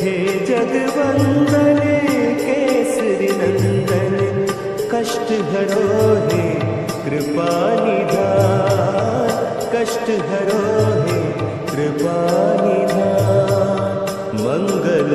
हे जगवंदने केसरी नंदन कष्ट हरो हे कृपा निधान कष्ट हरो हे कृपा निधान मंगल